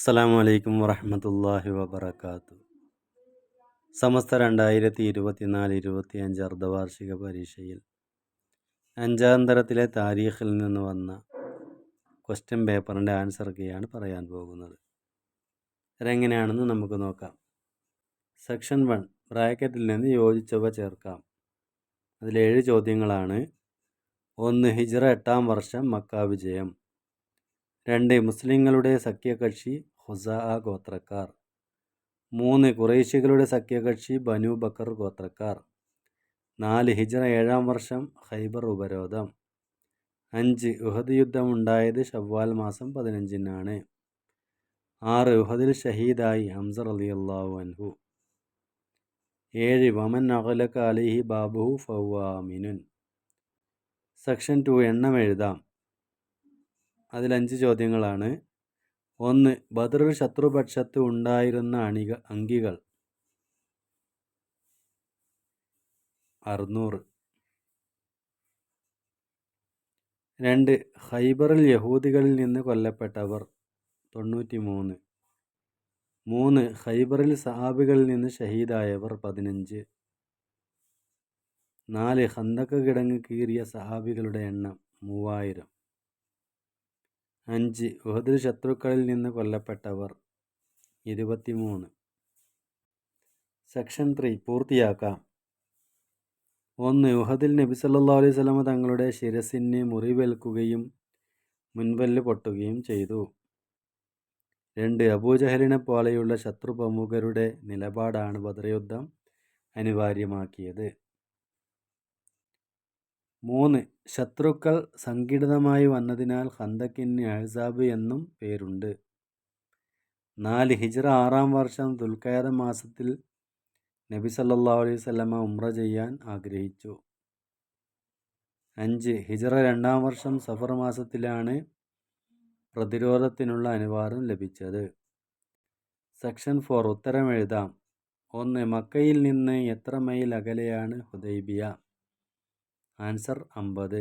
അസ്സലാമു അലൈക്കും വറഹ്മത്തുള്ളാഹി വബറകാതുഹു. സമസ്ത 2024-25 അർദ്ധവാർഷിക പരീക്ഷയിൽ 5-ാം തരത്തിലെ താരീഖിൽ നിന്ന് വന്ന ക്വസ്റ്റ്യൻ പേപ്പറിൻ്റെ ആൻസർ കീയാണ് പറയാൻ പോകുന്നത്. അതെങ്ങനെയാണെന്ന് നമുക്ക് നോക്കാം. സെക്ഷൻ 1 ബ്രാക്കറ്റിൽ നിന്ന് യോജിച്ചവ ചേർക്കാം. അതിൽ 7 ചോദ്യങ്ങളാണ്. 1. ഹിജ്റ 8-ാം വർഷം മക്ക വിജയം. 2. മുസ്ലിങ്ങളുടെ സഖ്യകക്ഷി ഖുസാഅ ഗോത്രക്കാർ. 3. ഖുറൈശികളുടെ സഖ്യകക്ഷി ബനു ബക്കർ ഗോത്രക്കാർ. 4. ഹിജ്റ 7-ാം വർഷം ഖൈബർ ഉപരോധം. 5. ഉഹദ് യുദ്ധമുണ്ടായത് ശവ്വാൽ മാസം 15-നാണ്. 6. ഉഹദിൽ ഷഹീദായി ഹംസ റളിയല്ലാഹു അൻഹു. 7. വമൻ അഗ്ലഖ അലൈഹി ബാബുഹു ഫഹുവ ആമിനുൻ. സെക്ഷൻ 2 എണ്ണം എഴുതാം. അതിൽ 5 ചോദ്യങ്ങളാണ്. 1. ബദറിൽ ശത്രുപക്ഷത്ത് ഉണ്ടായിരുന്ന അങ്കികൾ 600. 2. ഖൈബറിൽ യഹൂദികളിൽ നിന്ന് കൊല്ലപ്പെട്ടവർ 93. 3. ഖൈബറിൽ സഹാബികളിൽ നിന്ന് ഷഹീദായവർ 15. 4. ഖന്തക്ക് കിടങ്ങ് കീറിയ സഹാബികളുടെ എണ്ണം 3000. 5. ഉഹദിൽ ശത്രുക്കളിൽ നിന്ന് കൊല്ലപ്പെട്ടവർ 23. സെക്ഷൻ 3 പൂർത്തിയാക്കാം. 1. ഉഹദിൽ നബി സല്ലല്ലാഹു അലൈഹി വസല്ലമ തങ്ങളുടെ ശിരസിന് മുറിവേൽക്കുകയും മുൻപല്ല് പൊട്ടുകയും ചെയ്തു. 2. അബൂജഹലിനെ പോലെയുള്ള ശത്രു പ്രമുഖരുടെ നിലപാടാണ് ബദർ യുദ്ധം അനിവാര്യമാക്കിയത്. 3. ശത്രുക്കൾ സംഘടിതമായി വന്നതിനാൽ ഖന്തക്കിന് അഹ്സാബ് എന്നും പേരുണ്ട്. 4. ഹിജ്റ 6-ാം വർഷം ദുൽഖഅദ മാസത്തിൽ നബി സല്ലല്ലാഹു അലൈഹി വസല്ലമ ഉംറ ചെയ്യാൻ ആഗ്രഹിച്ചു. 5. ഹിജ്റ 2-ാം വർഷം സഫർ മാസത്തിലാണ് പ്രതിരോധത്തിനുള്ള അനുവാദം ലഭിച്ചത്. സെക്ഷൻ 4 ഉത്തരം എഴുതാം. 1. മക്കയിൽ നിന്ന് എത്ര മൈൽ അകലെയാണ് ഹുദൈബിയ? ആൻസർ 50.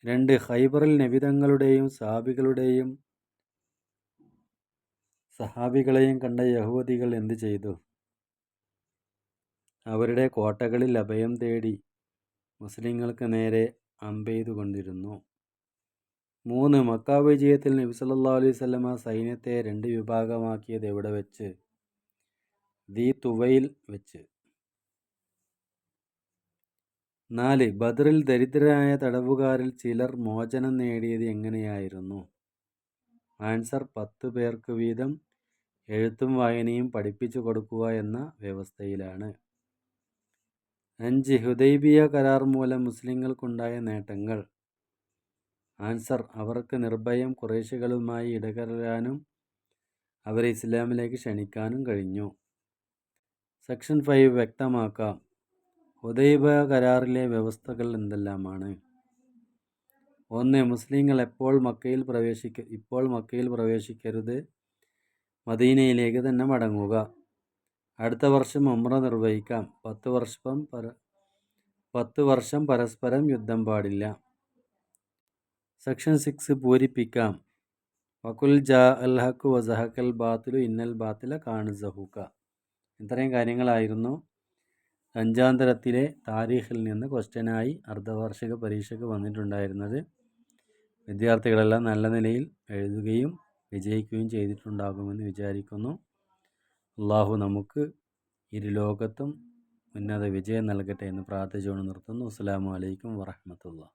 2. ഖൈബറിൽ നബി തങ്ങളുടെയും സഹാബികളെയും കണ്ട യഹൂദികൾ എന്ത് ചെയ്തു? അവരുടെ കോട്ടകളിൽ അഭയം തേടി മുസ്ലിങ്ങൾക്ക് നേരെ അമ്പെയ്തുകൊണ്ടിരുന്നു. 3. മക്ക വിജയത്തിൽ നബി സല്ലല്ലാഹു അലൈഹി വസല്ലമ സൈന്യത്തെ 2 വിഭാഗമാക്കിയത് എവിടെ വെച്ച്? ദി തുവൈൽ വെച്ച്. 4. ബദറിൽ ദരിദ്രരായ തടവുകാരിൽ ചിലർ മോചനം നേടിയത് എങ്ങനെയായിരുന്നു? ആൻസർ 10 പേർക്ക് വീതം എഴുത്തും വായനയും പഠിപ്പിച്ചു കൊടുക്കുക എന്ന വ്യവസ്ഥയിലാണ്. 5. ഹുദൈബിയ കരാർ മൂലം മുസ്ലിങ്ങൾക്കുണ്ടായ നേട്ടങ്ങൾ. ആൻസർ അവർക്ക് നിർഭയം ഖുറൈശികളുമായി ഇടകലരാനും അവരെ ഇസ്ലാമിലേക്ക് ക്ഷണിക്കാനും കഴിഞ്ഞു. സെക്ഷൻ 5 വ്യക്തമാക്കാം. ഹുദൈബിയ കരാറിലെ വ്യവസ്ഥകൾ എന്തെല്ലാമാണ്? 1. മുസ്ലിങ്ങൾ ഇപ്പോൾ മക്കയിൽ പ്രവേശിക്കരുത്. മദീനയിലേക്ക് തന്നെ മടങ്ങുക. അടുത്ത വർഷം ഉംറ നിർവഹിക്കാം. 10 വർഷം പരസ്പരം യുദ്ധം പാടില്ല. സെക്ഷൻ 6 പൂരിപ്പിക്കാം. വഖുൽ ജാ അൽ ഹഖ് വസഹഖൽ ബാത്തിലു ഇന്നൽ ബാത്തില കാന സഹൂക. ഇത്രയും കാര്യങ്ങളായിരുന്നു 5-ാം തരത്തിലെ താരീഖിൽ നിന്ന് ക്വസ്റ്റ്യനായി അർദ്ധവാർഷിക പരീക്ഷയ്ക്ക് വന്നിട്ടുണ്ടായിരുന്നത്. വിദ്യാർത്ഥികളെല്ലാം നല്ല നിലയിൽ എഴുതുകയും വിജയിക്കുകയും ചെയ്തിട്ടുണ്ടാകുമെന്ന് വിചാരിക്കുന്നു. അള്ളാഹു നമുക്ക് ഇരുലോകത്തും ഉന്നത വിജയം നൽകട്ടെ എന്ന് പ്രാർത്ഥിച്ചുകൊണ്ട് നിർത്തുന്നു. അസ്സലാമു അലൈക്കും വറഹ്മത്തുള്ളാഹി.